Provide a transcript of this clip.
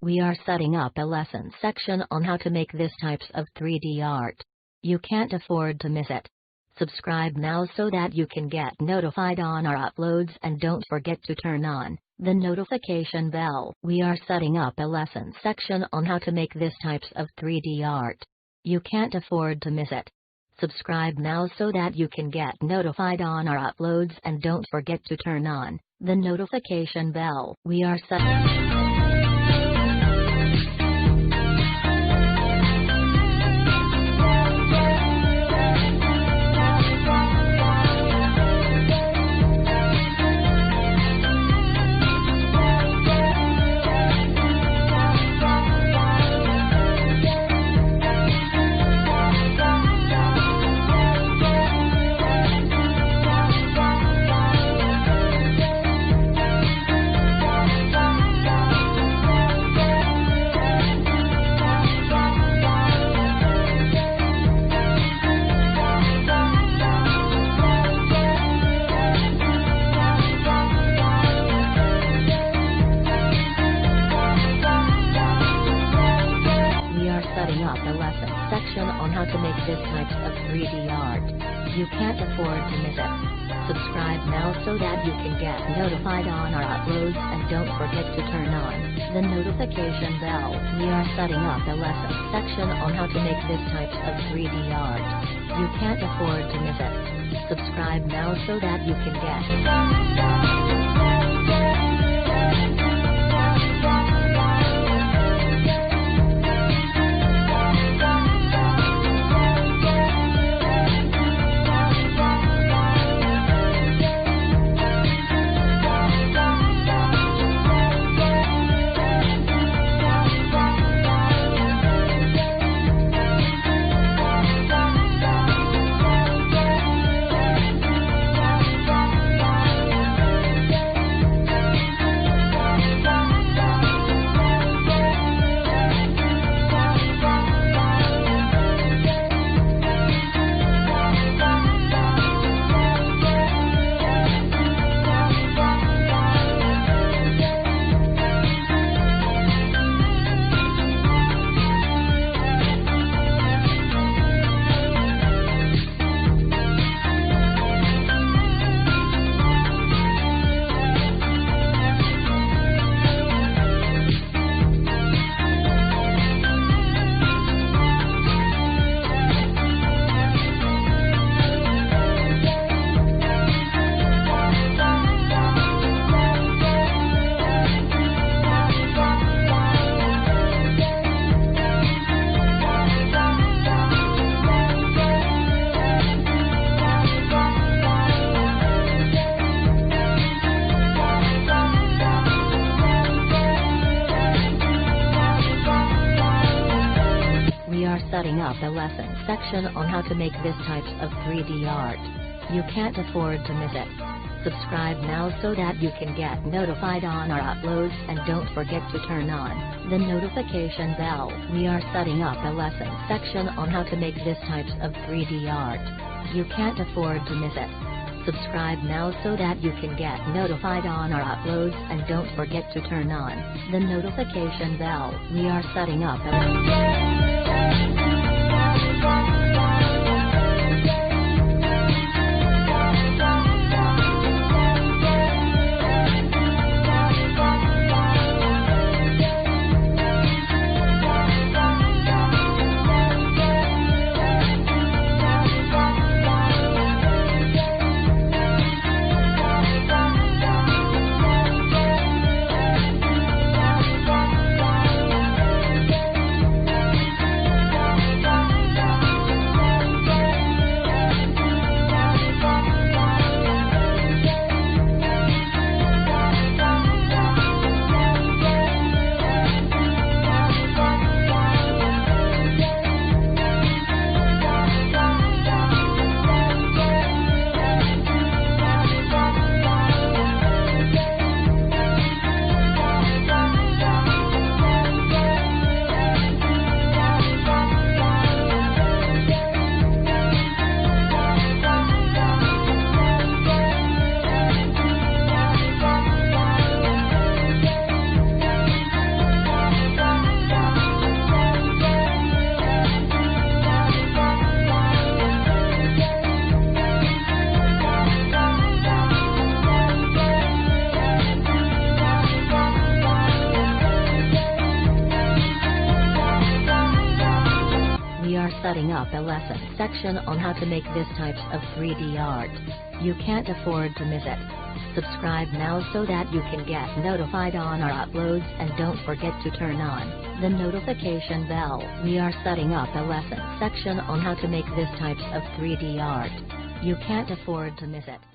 We are setting up a lesson section on how to make this types of 3D art. You can't afford to miss it. Subscribe now so that you can get notified on our uploads, and don't forget to turn on the notification bell. We are setting up a lesson section on how to make this types of 3D art. You can't afford to miss it. Subscribe now so that you can get notified on our uploads, and don't forget to turn on the notification bell. We are setting up a lesson section on how to make this types of 3D art. You can't afford to miss it. Subscribe now so that you can get notified on our uploads, and don't forget to turn on the notification bell. We are setting up a lesson section on how to make this types of 3D art. You can't afford to miss it. Subscribe now so that you can get setting up a lesson section on how to make this types of 3D art. You can't afford to miss it. Subscribe now so that you can get notified on our uploads, and don't forget to turn on the notification bell. We are setting up a lesson section on how to make this types of 3D art. You can't afford to miss it. Subscribe now so that you can get notified on our uploads, and don't forget to turn on the notification bell. We are setting up a are setting up a lesson section on how to make this types of 3D art. You can't afford to miss it. Subscribe now so that you can get notified on our uploads, and don't forget to turn on the notification bell. We are setting up a lesson section on how to make this types of 3D art. You can't afford to miss it.